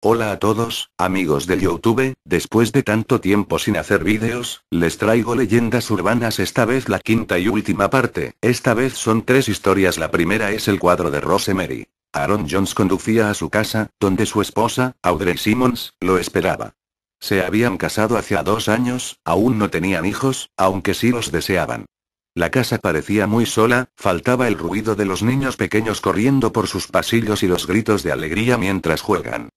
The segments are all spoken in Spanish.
Hola a todos, amigos de YouTube, después de tanto tiempo sin hacer vídeos, les traigo leyendas urbanas, esta vez la quinta y última parte. Esta vez son tres historias. La primera es el cuadro de Rosemary. Aaron Jones conducía a su casa, donde su esposa, Audrey Simmons, lo esperaba. Se habían casado hacía 2 años, aún no tenían hijos, aunque sí los deseaban. La casa parecía muy sola, faltaba el ruido de los niños pequeños corriendo por sus pasillos y los gritos de alegría mientras juegan.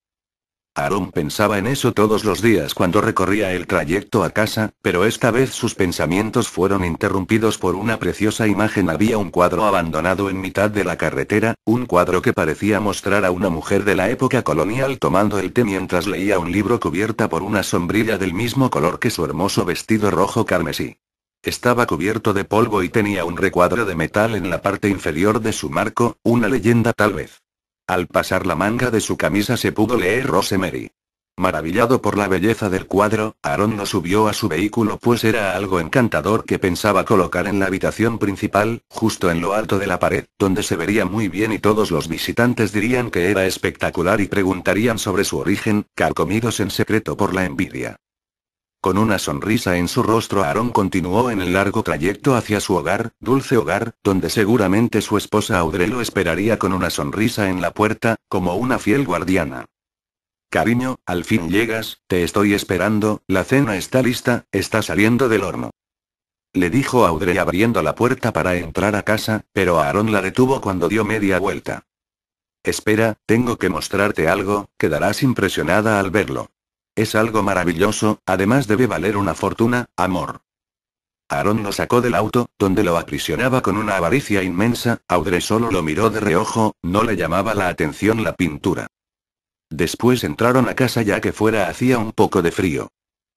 Aaron pensaba en eso todos los días cuando recorría el trayecto a casa, pero esta vez sus pensamientos fueron interrumpidos por una preciosa imagen. Había un cuadro abandonado en mitad de la carretera, un cuadro que parecía mostrar a una mujer de la época colonial tomando el té mientras leía un libro, cubierta por una sombrilla del mismo color que su hermoso vestido rojo carmesí. Estaba cubierto de polvo y tenía un recuadro de metal en la parte inferior de su marco, una leyenda tal vez. Al pasar la manga de su camisa se pudo leer Rosemary. Maravillado por la belleza del cuadro, Aaron lo subió a su vehículo, pues era algo encantador que pensaba colocar en la habitación principal, justo en lo alto de la pared, donde se vería muy bien y todos los visitantes dirían que era espectacular y preguntarían sobre su origen, carcomidos en secreto por la envidia. Con una sonrisa en su rostro, Aaron continuó en el largo trayecto hacia su hogar, dulce hogar, donde seguramente su esposa Audrey lo esperaría con una sonrisa en la puerta, como una fiel guardiana. Cariño, al fin llegas, te estoy esperando, la cena está lista, está saliendo del horno. Le dijo Audrey abriendo la puerta para entrar a casa, pero Aaron la detuvo cuando dio media vuelta. Espera, tengo que mostrarte algo, quedarás impresionada al verlo. Es algo maravilloso, además debe valer una fortuna, amor. Aaron lo sacó del auto, donde lo aprisionaba con una avaricia inmensa. Audrey solo lo miró de reojo, no le llamaba la atención la pintura. Después entraron a casa ya que fuera hacía un poco de frío.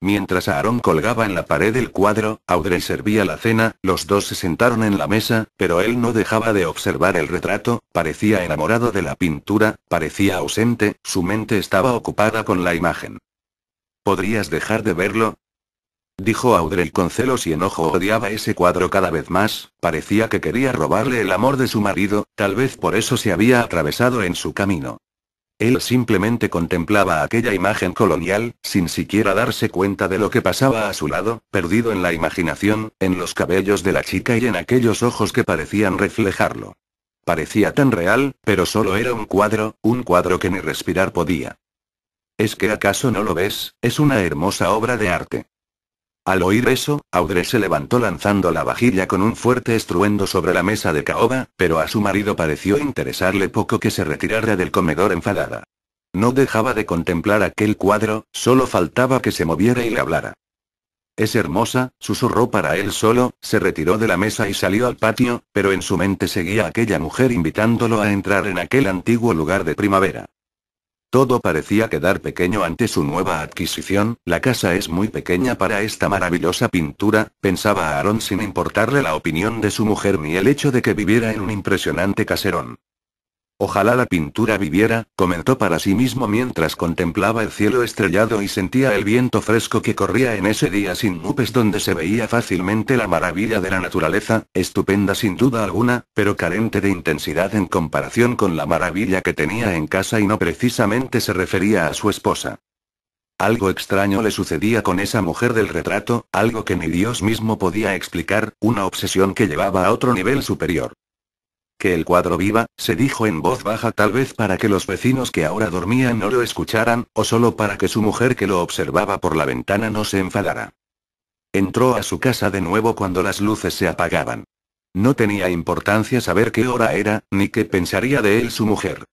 Mientras Aaron colgaba en la pared el cuadro, Audrey servía la cena, los dos se sentaron en la mesa, pero él no dejaba de observar el retrato, parecía enamorado de la pintura, parecía ausente, su mente estaba ocupada con la imagen. ¿Podrías dejar de verlo?, dijo Audrey con celos y enojo. Odiaba ese cuadro cada vez más, parecía que quería robarle el amor de su marido, tal vez por eso se había atravesado en su camino. Él simplemente contemplaba aquella imagen colonial, sin siquiera darse cuenta de lo que pasaba a su lado, perdido en la imaginación, en los cabellos de la chica y en aquellos ojos que parecían reflejarlo. Parecía tan real, pero solo era un cuadro que ni respirar podía. ¿Es que acaso no lo ves? Es una hermosa obra de arte. Al oír eso, Audrey se levantó lanzando la vajilla con un fuerte estruendo sobre la mesa de caoba, pero a su marido pareció interesarle poco que se retirara del comedor enfadada. No dejaba de contemplar aquel cuadro, solo faltaba que se moviera y le hablara. Es hermosa, susurró para él solo, se retiró de la mesa y salió al patio, pero en su mente seguía aquella mujer invitándolo a entrar en aquel antiguo lugar de primavera. Todo parecía quedar pequeño ante su nueva adquisición. La casa es muy pequeña para esta maravillosa pintura, pensaba Aaron sin importarle la opinión de su mujer ni el hecho de que viviera en un impresionante caserón. Ojalá la pintura viviera, comentó para sí mismo mientras contemplaba el cielo estrellado y sentía el viento fresco que corría en ese día sin nubes, donde se veía fácilmente la maravilla de la naturaleza, estupenda sin duda alguna, pero carente de intensidad en comparación con la maravilla que tenía en casa, y no precisamente se refería a su esposa. Algo extraño le sucedía con esa mujer del retrato, algo que ni Dios mismo podía explicar, una obsesión que llevaba a otro nivel superior. Que el cuadro viva, se dijo en voz baja, tal vez para que los vecinos que ahora dormían no lo escucharan, o solo para que su mujer que lo observaba por la ventana no se enfadara. Entró a su casa de nuevo cuando las luces se apagaban. No tenía importancia saber qué hora era, ni qué pensaría de él su mujer.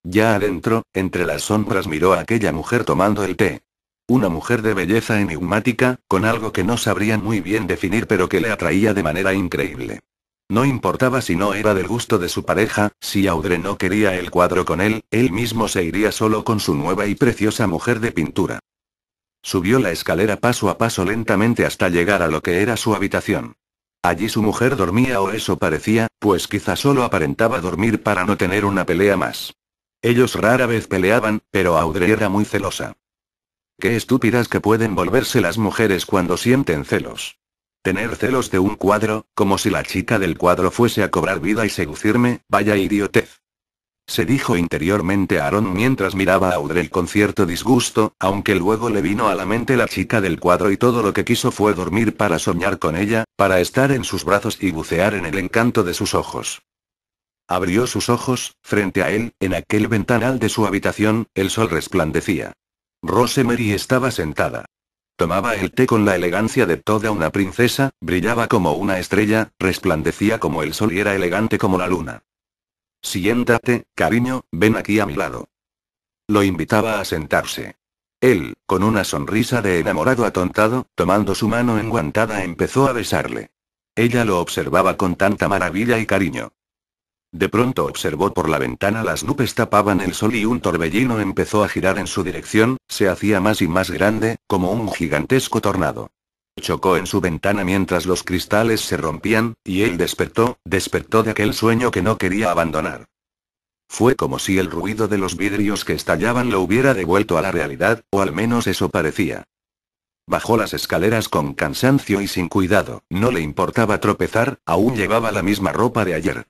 Ya adentro, entre las sombras, miró a aquella mujer tomando el té. Una mujer de belleza enigmática, con algo que no sabrían muy bien definir pero que le atraía de manera increíble. No importaba si no era del gusto de su pareja, si Audrey no quería el cuadro con él mismo se iría solo con su nueva y preciosa mujer de pintura. Subió la escalera paso a paso lentamente hasta llegar a lo que era su habitación. Allí su mujer dormía, o eso parecía, pues quizá solo aparentaba dormir para no tener una pelea más. Ellos rara vez peleaban, pero Audrey era muy celosa. Qué estúpidas que pueden volverse las mujeres cuando sienten celos. Tener celos de un cuadro, como si la chica del cuadro fuese a cobrar vida y seducirme, vaya idiotez. se dijo interiormente Aaron mientras miraba a Audrey con cierto disgusto, aunque luego le vino a la mente la chica del cuadro y todo lo que quiso fue dormir para soñar con ella, para estar en sus brazos y bucear en el encanto de sus ojos. Abrió sus ojos, frente a él, en aquel ventanal de su habitación, el sol resplandecía. Rosemary estaba sentada. Tomaba el té con la elegancia de toda una princesa, brillaba como una estrella, resplandecía como el sol y era elegante como la luna. Siéntate, cariño, ven aquí a mi lado. Lo invitaba a sentarse. Él, con una sonrisa de enamorado atontado, tomando su mano enguantada empezó a besarle. Ella lo observaba con tanta maravilla y cariño. De pronto observó por la ventana las nubes tapaban el sol y un torbellino empezó a girar en su dirección, se hacía más y más grande, como un gigantesco tornado. Chocó en su ventana mientras los cristales se rompían, y él despertó de aquel sueño que no quería abandonar. Fue como si el ruido de los vidrios que estallaban lo hubiera devuelto a la realidad, o al menos eso parecía. Bajó las escaleras con cansancio y sin cuidado, no le importaba tropezar, aún llevaba la misma ropa de ayer.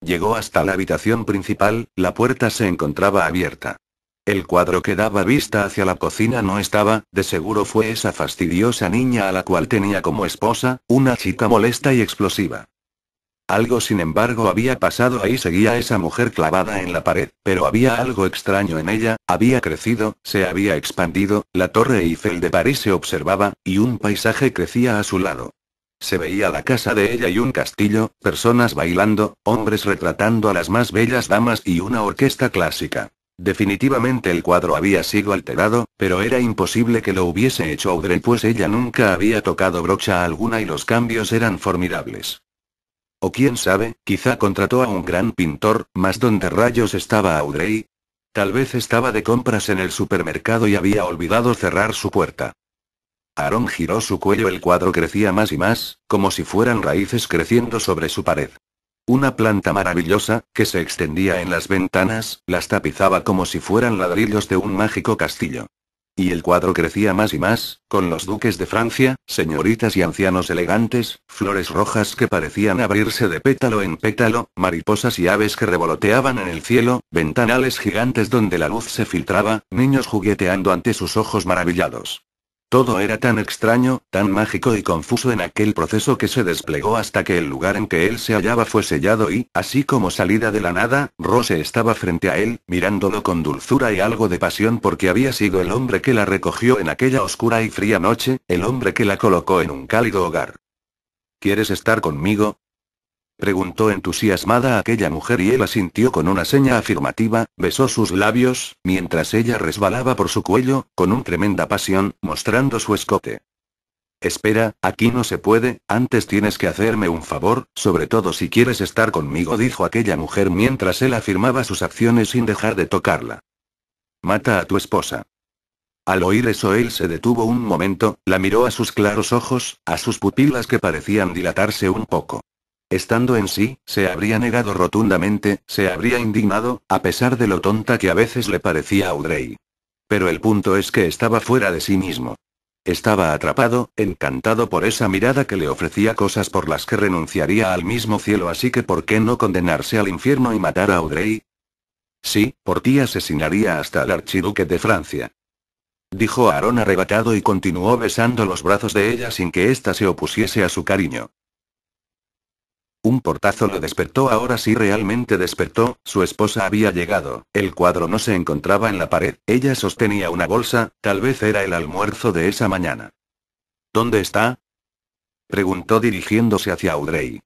Llegó hasta la habitación principal, la puerta se encontraba abierta. El cuadro que daba vista hacia la cocina no estaba, de seguro fue esa fastidiosa niña a la cual tenía como esposa, una chica molesta y explosiva. Algo sin embargo había pasado ahí, seguía esa mujer clavada en la pared, pero había algo extraño en ella, había crecido, se había expandido, la Torre Eiffel de París se observaba, y un paisaje crecía a su lado. Se veía la casa de ella y un castillo, personas bailando, hombres retratando a las más bellas damas y una orquesta clásica. Definitivamente el cuadro había sido alterado, pero era imposible que lo hubiese hecho Audrey pues ella nunca había tocado brocha alguna y los cambios eran formidables. O quién sabe, quizá contrató a un gran pintor, mas ¿dónde rayos estaba Audrey? Tal vez estaba de compras en el supermercado y había olvidado cerrar su puerta. Aaron giró su cuello, el cuadro crecía más y más, como si fueran raíces creciendo sobre su pared. Una planta maravillosa, que se extendía en las ventanas, las tapizaba como si fueran ladrillos de un mágico castillo. Y el cuadro crecía más y más, con los duques de Francia, señoritas y ancianos elegantes, flores rojas que parecían abrirse de pétalo en pétalo, mariposas y aves que revoloteaban en el cielo, ventanales gigantes donde la luz se filtraba, niños jugueteando ante sus ojos maravillados. Todo era tan extraño, tan mágico y confuso en aquel proceso que se desplegó hasta que el lugar en que él se hallaba fue sellado y, así como salida de la nada, Rose estaba frente a él, mirándolo con dulzura y algo de pasión porque había sido el hombre que la recogió en aquella oscura y fría noche, el hombre que la colocó en un cálido hogar. ¿Quieres estar conmigo?, preguntó entusiasmada aquella mujer y él asintió con una seña afirmativa, besó sus labios, mientras ella resbalaba por su cuello, con una tremenda pasión, mostrando su escote. Espera, aquí no se puede, antes tienes que hacerme un favor, sobre todo si quieres estar conmigo, dijo aquella mujer mientras él afirmaba sus acciones sin dejar de tocarla. Mata a tu esposa. Al oír eso él se detuvo un momento, la miró a sus claros ojos, a sus pupilas que parecían dilatarse un poco. Estando en sí, se habría negado rotundamente, se habría indignado, a pesar de lo tonta que a veces le parecía a Audrey. Pero el punto es que estaba fuera de sí mismo. Estaba atrapado, encantado por esa mirada que le ofrecía cosas por las que renunciaría al mismo cielo, así que ¿por qué no condenarse al infierno y matar a Audrey? Sí, por ti asesinaría hasta al archiduque de Francia. Dijo Aaron arrebatado y continuó besando los brazos de ella sin que ésta se opusiese a su cariño. Un portazo lo despertó, ahora sí realmente despertó, su esposa había llegado, el cuadro no se encontraba en la pared, ella sostenía una bolsa, tal vez era el almuerzo de esa mañana. ¿Dónde está?, preguntó dirigiéndose hacia Audrey.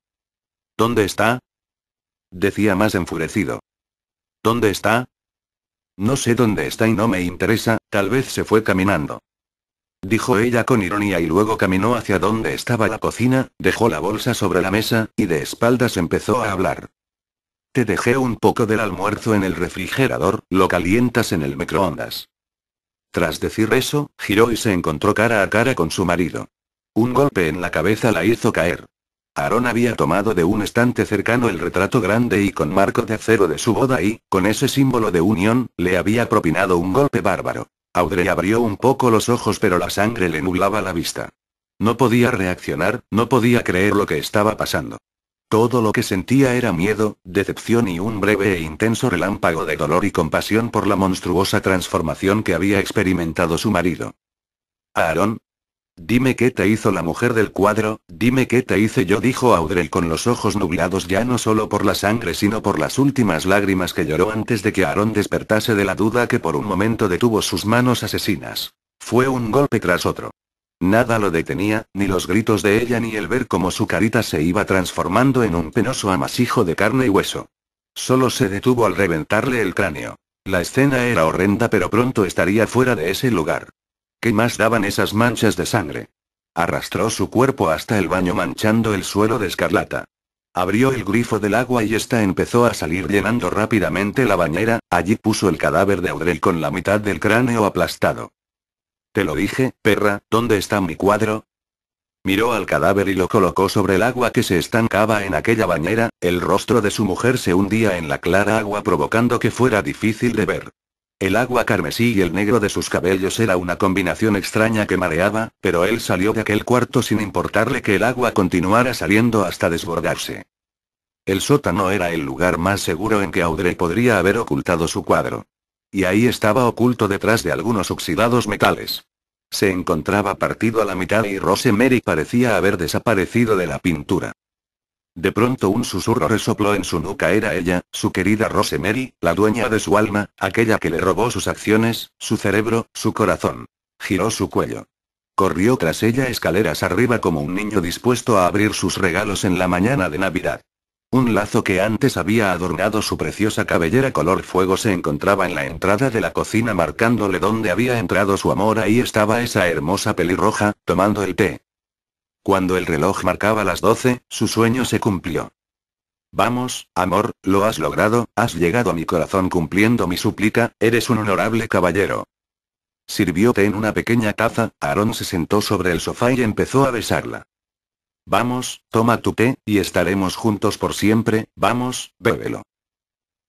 ¿Dónde está?, decía más enfurecido. ¿Dónde está? No sé dónde está y no me interesa, tal vez se fue caminando. Dijo ella con ironía y luego caminó hacia donde estaba la cocina, dejó la bolsa sobre la mesa, y de espaldas empezó a hablar. Te dejé un poco del almuerzo en el refrigerador, lo calientas en el microondas. Tras decir eso, giró y se encontró cara a cara con su marido. Un golpe en la cabeza la hizo caer. Aaron había tomado de un estante cercano el retrato grande y con marco de acero de su boda y, con ese símbolo de unión, le había propinado un golpe bárbaro. Audrey abrió un poco los ojos pero la sangre le nublaba la vista. No podía reaccionar, no podía creer lo que estaba pasando. Todo lo que sentía era miedo, decepción y un breve e intenso relámpago de dolor y compasión por la monstruosa transformación que había experimentado su marido. Aaron. Dime qué te hizo la mujer del cuadro, dime qué te hice yo, dijo Audrey con los ojos nublados ya no solo por la sangre sino por las últimas lágrimas que lloró antes de que Aaron despertase de la duda que por un momento detuvo sus manos asesinas. Fue un golpe tras otro. Nada lo detenía, ni los gritos de ella ni el ver cómo su carita se iba transformando en un penoso amasijo de carne y hueso. Solo se detuvo al reventarle el cráneo. La escena era horrenda pero pronto estaría fuera de ese lugar. ¿Qué más daban esas manchas de sangre? Arrastró su cuerpo hasta el baño manchando el suelo de escarlata. Abrió el grifo del agua y ésta empezó a salir llenando rápidamente la bañera. Allí puso el cadáver de Audrey con la mitad del cráneo aplastado. Te lo dije, perra, ¿dónde está mi cuadro? Miró al cadáver y lo colocó sobre el agua que se estancaba en aquella bañera. El rostro de su mujer se hundía en la clara agua provocando que fuera difícil de ver. El agua carmesí y el negro de sus cabellos era una combinación extraña que mareaba, pero él salió de aquel cuarto sin importarle que el agua continuara saliendo hasta desbordarse. El sótano era el lugar más seguro en que Audrey podría haber ocultado su cuadro. Y ahí estaba oculto detrás de algunos oxidados metales. Se encontraba partido a la mitad y Rosemary parecía haber desaparecido de la pintura. De pronto un susurro resopló en su nuca. Era ella, su querida Rosemary, la dueña de su alma, aquella que le robó sus acciones, su cerebro, su corazón. Giró su cuello. Corrió tras ella escaleras arriba como un niño dispuesto a abrir sus regalos en la mañana de Navidad. Un lazo que antes había adornado su preciosa cabellera color fuego se encontraba en la entrada de la cocina marcándole dónde había entrado su amor. Ahí estaba esa hermosa pelirroja, tomando el té. Cuando el reloj marcaba las 12, su sueño se cumplió. Vamos, amor, lo has logrado, has llegado a mi corazón cumpliendo mi súplica, eres un honorable caballero. Sirvió té en una pequeña taza, Aaron se sentó sobre el sofá y empezó a besarla. Vamos, toma tu té, y estaremos juntos por siempre, vamos, bébelo.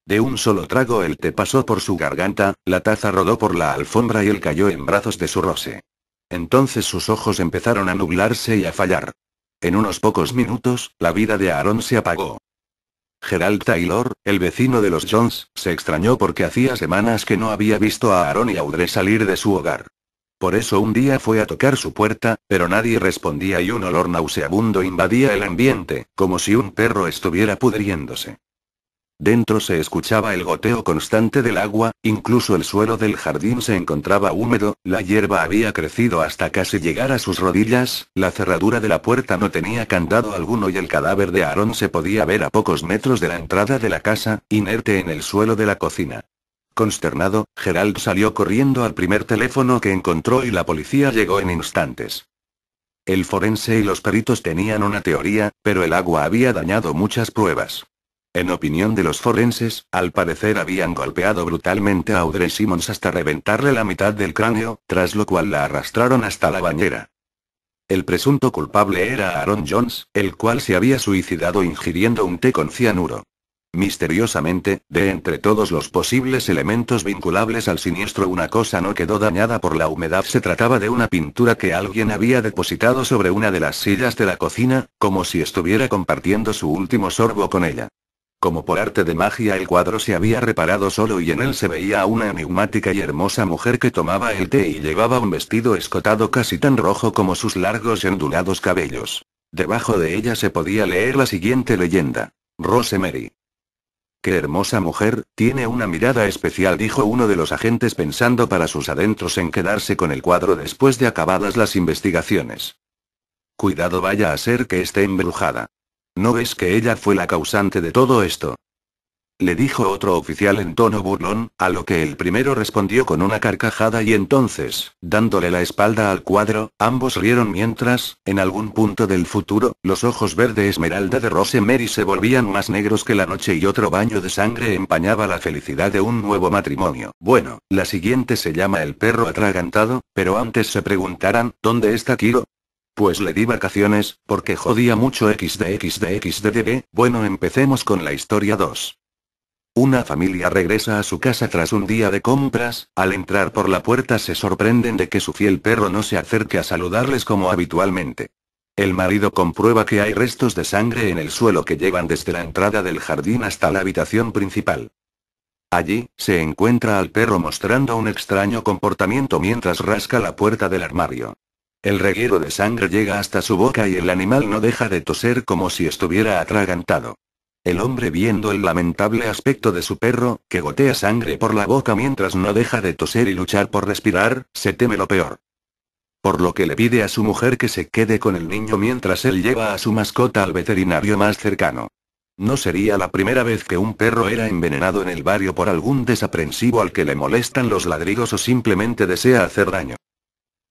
De un solo trago el té pasó por su garganta, la taza rodó por la alfombra y él cayó en brazos de su Rose. Entonces sus ojos empezaron a nublarse y a fallar. En unos pocos minutos, la vida de Aaron se apagó. Gerald Taylor, el vecino de los Jones, se extrañó porque hacía semanas que no había visto a Aaron y Audrey salir de su hogar. Por eso un día fue a tocar su puerta, pero nadie respondía y un olor nauseabundo invadía el ambiente, como si un perro estuviera pudriéndose. Dentro se escuchaba el goteo constante del agua, incluso el suelo del jardín se encontraba húmedo, la hierba había crecido hasta casi llegar a sus rodillas, la cerradura de la puerta no tenía candado alguno y el cadáver de Aaron se podía ver a pocos metros de la entrada de la casa, inerte en el suelo de la cocina. Consternado, Gerald salió corriendo al primer teléfono que encontró y la policía llegó en instantes. El forense y los peritos tenían una teoría, pero el agua había dañado muchas pruebas. En opinión de los forenses, al parecer habían golpeado brutalmente a Audrey Simmons hasta reventarle la mitad del cráneo, tras lo cual la arrastraron hasta la bañera. El presunto culpable era Aaron Jones, el cual se había suicidado ingiriendo un té con cianuro. Misteriosamente, de entre todos los posibles elementos vinculables al siniestro una cosa no quedó dañada por la humedad. Se trataba de una pintura que alguien había depositado sobre una de las sillas de la cocina, como si estuviera compartiendo su último sorbo con ella. Como por arte de magia el cuadro se había reparado solo y en él se veía a una enigmática y hermosa mujer que tomaba el té y llevaba un vestido escotado casi tan rojo como sus largos y ondulados cabellos. Debajo de ella se podía leer la siguiente leyenda. Rosemary. Qué hermosa mujer, tiene una mirada especial, dijo uno de los agentes pensando para sus adentros en quedarse con el cuadro después de acabadas las investigaciones. Cuidado, vaya a ser que esté embrujada. ¿No ves que ella fue la causante de todo esto? Le dijo otro oficial en tono burlón, a lo que el primero respondió con una carcajada y entonces, dándole la espalda al cuadro, ambos rieron mientras, en algún punto del futuro, los ojos verde esmeralda de Rosemary se volvían más negros que la noche y otro baño de sangre empañaba la felicidad de un nuevo matrimonio. Bueno, la siguiente se llama El perro atragantado, pero antes se preguntarán, ¿dónde está Kiro? Pues le di vacaciones, porque jodía mucho XD. Bueno, empecemos con la historia 2. Una familia regresa a su casa tras un día de compras, al entrar por la puerta se sorprenden de que su fiel perro no se acerque a saludarles como habitualmente. El marido comprueba que hay restos de sangre en el suelo que llevan desde la entrada del jardín hasta la habitación principal. Allí, se encuentra al perro mostrando un extraño comportamiento mientras rasca la puerta del armario. El reguero de sangre llega hasta su boca y el animal no deja de toser como si estuviera atragantado. El hombre, viendo el lamentable aspecto de su perro, que gotea sangre por la boca mientras no deja de toser y luchar por respirar, se teme lo peor. Por lo que le pide a su mujer que se quede con el niño mientras él lleva a su mascota al veterinario más cercano. No sería la primera vez que un perro era envenenado en el barrio por algún desaprensivo al que le molestan los ladridos o simplemente desea hacer daño.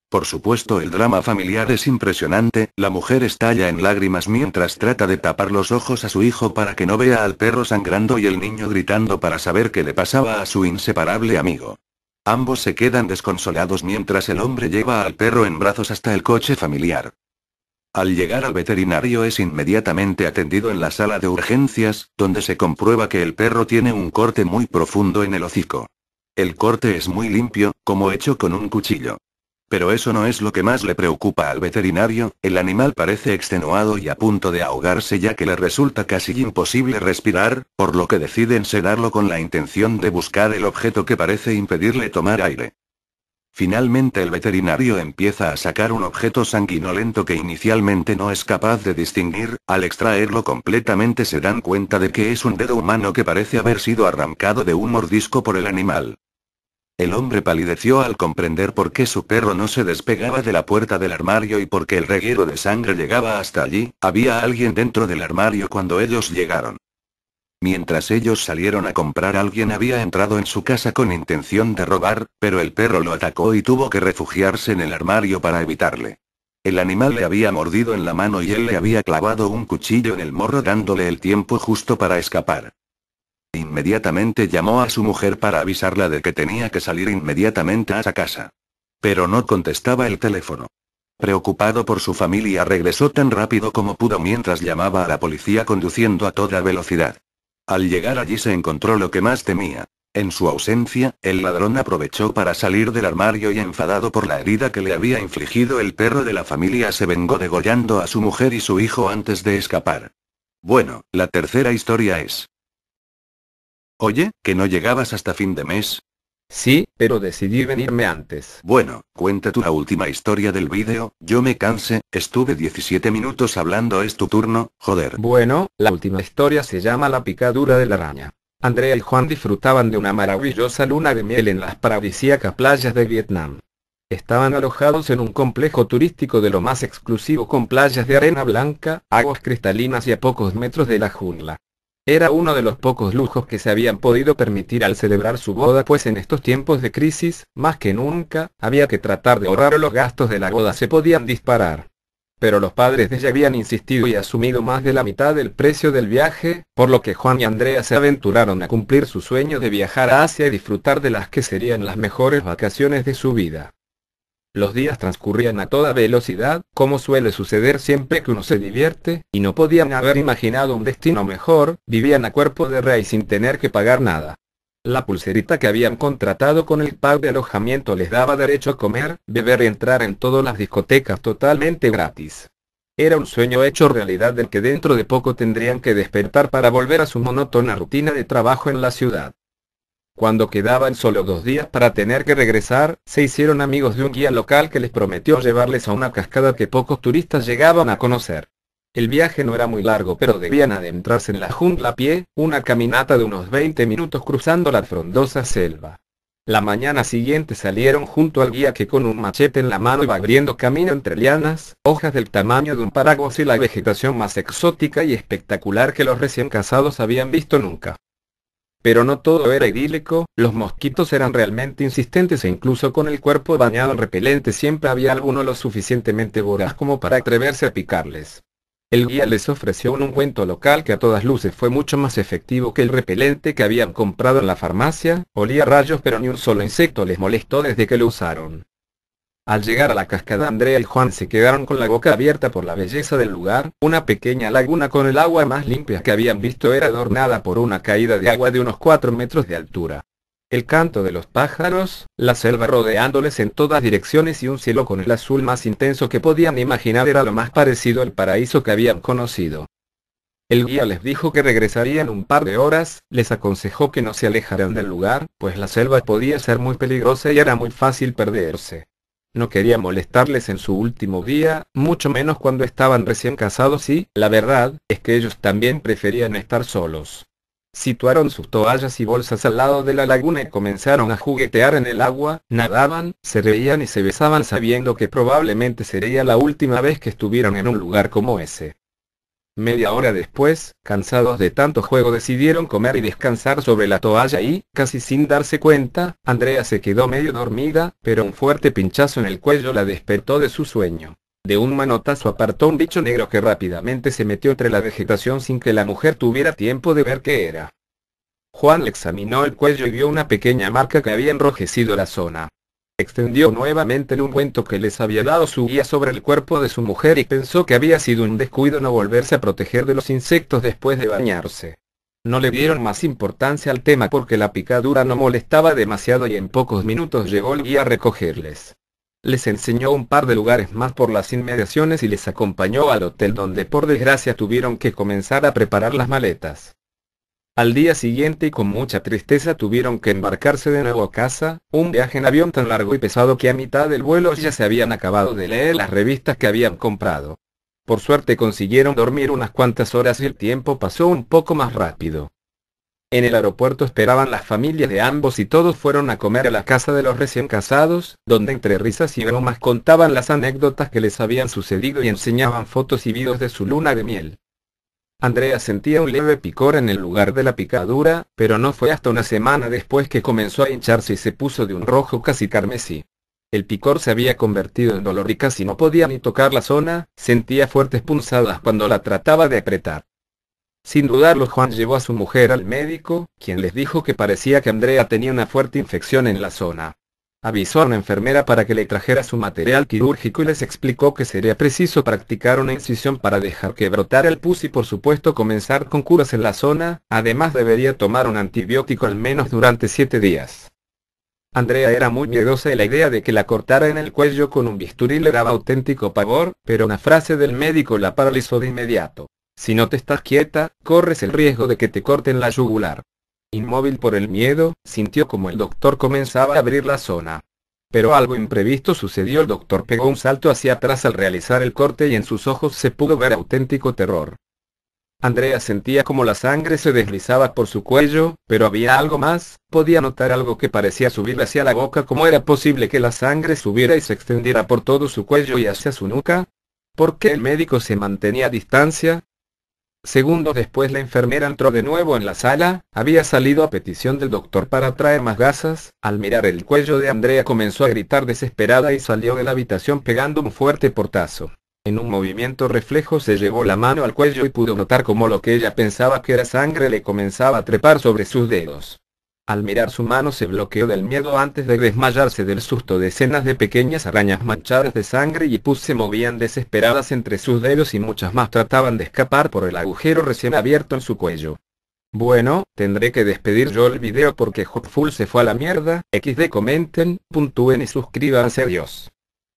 Por supuesto, el drama familiar es impresionante. La mujer estalla en lágrimas mientras trata de tapar los ojos a su hijo para que no vea al perro sangrando y el niño gritando para saber qué le pasaba a su inseparable amigo. Ambos se quedan desconsolados mientras el hombre lleva al perro en brazos hasta el coche familiar. Al llegar al veterinario es inmediatamente atendido en la sala de urgencias, donde se comprueba que el perro tiene un corte muy profundo en el hocico. El corte es muy limpio, como hecho con un cuchillo. Pero eso no es lo que más le preocupa al veterinario. El animal parece extenuado y a punto de ahogarse ya que le resulta casi imposible respirar, por lo que deciden sedarlo con la intención de buscar el objeto que parece impedirle tomar aire. Finalmente el veterinario empieza a sacar un objeto sanguinolento que inicialmente no es capaz de distinguir. Al extraerlo completamente se dan cuenta de que es un dedo humano que parece haber sido arrancado de un mordisco por el animal. El hombre palideció al comprender por qué su perro no se despegaba de la puerta del armario y por qué el reguero de sangre llegaba hasta allí. Había alguien dentro del armario cuando ellos llegaron. Mientras ellos salieron a comprar, alguien había entrado en su casa con intención de robar, pero el perro lo atacó y tuvo que refugiarse en el armario para evitarle. El animal le había mordido en la mano y él le había clavado un cuchillo en el morro dándole el tiempo justo para escapar. Inmediatamente llamó a su mujer para avisarla de que tenía que salir inmediatamente a esa casa. Pero no contestaba el teléfono. Preocupado por su familia, regresó tan rápido como pudo mientras llamaba a la policía conduciendo a toda velocidad. Al llegar allí se encontró lo que más temía. En su ausencia, el ladrón aprovechó para salir del armario y, enfadado por la herida que le había infligido el perro de la familia, se vengó degollando a su mujer y su hijo antes de escapar. Bueno, la tercera historia es... Oye, ¿que no llegabas hasta fin de mes? Sí, pero decidí venirme antes. Bueno, cuenta tú la última historia del vídeo. Yo me cansé, estuve 17 minutos hablando, es tu turno, joder. Bueno, la última historia se llama La picadura de la araña. Andrea y Juan disfrutaban de una maravillosa luna de miel en las paradisíacas playas de Vietnam. Estaban alojados en un complejo turístico de lo más exclusivo con playas de arena blanca, aguas cristalinas y a pocos metros de la jungla. Era uno de los pocos lujos que se habían podido permitir al celebrar su boda, pues en estos tiempos de crisis, más que nunca, había que tratar de ahorrar o los gastos de la boda se podían disparar. Pero los padres de ella habían insistido y asumido más de la mitad del precio del viaje, por lo que Juan y Andrea se aventuraron a cumplir su sueño de viajar a Asia y disfrutar de las que serían las mejores vacaciones de su vida. Los días transcurrían a toda velocidad, como suele suceder siempre que uno se divierte, y no podían haber imaginado un destino mejor. Vivían a cuerpo de rey sin tener que pagar nada. La pulserita que habían contratado con el pack de alojamiento les daba derecho a comer, beber y entrar en todas las discotecas totalmente gratis. Era un sueño hecho realidad del que dentro de poco tendrían que despertar para volver a su monótona rutina de trabajo en la ciudad. Cuando quedaban solo 2 días para tener que regresar, se hicieron amigos de un guía local que les prometió llevarles a una cascada que pocos turistas llegaban a conocer. El viaje no era muy largo, pero debían adentrarse en la jungla a pie, una caminata de unos 20 minutos cruzando la frondosa selva. La mañana siguiente salieron junto al guía que con un machete en la mano iba abriendo camino entre lianas, hojas del tamaño de un paraguas y la vegetación más exótica y espectacular que los recién casados habían visto nunca. Pero no todo era idílico, los mosquitos eran realmente insistentes e incluso con el cuerpo bañado en repelente siempre había alguno lo suficientemente voraz como para atreverse a picarles. El guía les ofreció un ungüento local que a todas luces fue mucho más efectivo que el repelente que habían comprado en la farmacia. Olía a rayos, pero ni un solo insecto les molestó desde que lo usaron. Al llegar a la cascada, Andrea y Juan se quedaron con la boca abierta por la belleza del lugar. Una pequeña laguna con el agua más limpia que habían visto era adornada por una caída de agua de unos 4 metros de altura. El canto de los pájaros, la selva rodeándoles en todas direcciones y un cielo con el azul más intenso que podían imaginar era lo más parecido al paraíso que habían conocido. El guía les dijo que regresarían un par de horas, les aconsejó que no se alejaran del lugar, pues la selva podía ser muy peligrosa y era muy fácil perderse. No quería molestarles en su último día, mucho menos cuando estaban recién casados y, la verdad, es que ellos también preferían estar solos. Situaron sus toallas y bolsas al lado de la laguna y comenzaron a juguetear en el agua, nadaban, se reían y se besaban sabiendo que probablemente sería la última vez que estuvieran en un lugar como ese. Media hora después, cansados de tanto juego decidieron comer y descansar sobre la toalla y, casi sin darse cuenta, Andrea se quedó medio dormida, pero un fuerte pinchazo en el cuello la despertó de su sueño. De un manotazo apartó un bicho negro que rápidamente se metió entre la vegetación sin que la mujer tuviera tiempo de ver qué era. Juan le examinó el cuello y vio una pequeña marca que había enrojecido la zona. Extendió nuevamente el ungüento que les había dado su guía sobre el cuerpo de su mujer y pensó que había sido un descuido no volverse a proteger de los insectos después de bañarse. No le dieron más importancia al tema porque la picadura no molestaba demasiado y en pocos minutos llegó el guía a recogerles. Les enseñó un par de lugares más por las inmediaciones y les acompañó al hotel donde por desgracia tuvieron que comenzar a preparar las maletas. Al día siguiente y con mucha tristeza tuvieron que embarcarse de nuevo a casa, un viaje en avión tan largo y pesado que a mitad del vuelo ya se habían acabado de leer las revistas que habían comprado. Por suerte consiguieron dormir unas cuantas horas y el tiempo pasó un poco más rápido. En el aeropuerto esperaban las familias de ambos y todos fueron a comer a la casa de los recién casados, donde entre risas y bromas contaban las anécdotas que les habían sucedido y enseñaban fotos y videos de su luna de miel. Andrea sentía un leve picor en el lugar de la picadura, pero no fue hasta una semana después que comenzó a hincharse y se puso de un rojo casi carmesí. El picor se había convertido en dolor y casi no podía ni tocar la zona, sentía fuertes punzadas cuando la trataba de apretar. Sin dudarlo, Juan llevó a su mujer al médico, quien les dijo que parecía que Andrea tenía una fuerte infección en la zona. Avisó a una enfermera para que le trajera su material quirúrgico y les explicó que sería preciso practicar una incisión para dejar que brotara el pus y por supuesto comenzar con curas en la zona, además debería tomar un antibiótico al menos durante 7 días. Andrea era muy miedosa y la idea de que la cortara en el cuello con un bisturí le daba auténtico pavor, pero una frase del médico la paralizó de inmediato. Si no te estás quieta, corres el riesgo de que te corten la yugular. Inmóvil por el miedo, sintió como el doctor comenzaba a abrir la zona. Pero algo imprevisto sucedió. El doctor pegó un salto hacia atrás al realizar el corte y en sus ojos se pudo ver auténtico terror. Andrea sentía como la sangre se deslizaba por su cuello, pero había algo más, podía notar algo que parecía subir hacia la boca. ¿Cómo era posible que la sangre subiera y se extendiera por todo su cuello y hacia su nuca? ¿Por qué el médico se mantenía a distancia? Segundos después la enfermera entró de nuevo en la sala, había salido a petición del doctor para traer más gasas. Al mirar el cuello de Andrea comenzó a gritar desesperada y salió de la habitación pegando un fuerte portazo. En un movimiento reflejo se llevó la mano al cuello y pudo notar cómo lo que ella pensaba que era sangre le comenzaba a trepar sobre sus dedos. Al mirar su mano se bloqueó del miedo antes de desmayarse del susto. Decenas de pequeñas arañas manchadas de sangre y pus se movían desesperadas entre sus dedos y muchas más trataban de escapar por el agujero recién abierto en su cuello. Bueno, tendré que despedir yo el video porque Hopful se fue a la mierda. XD, comenten, puntúen y suscríbanse. Adiós.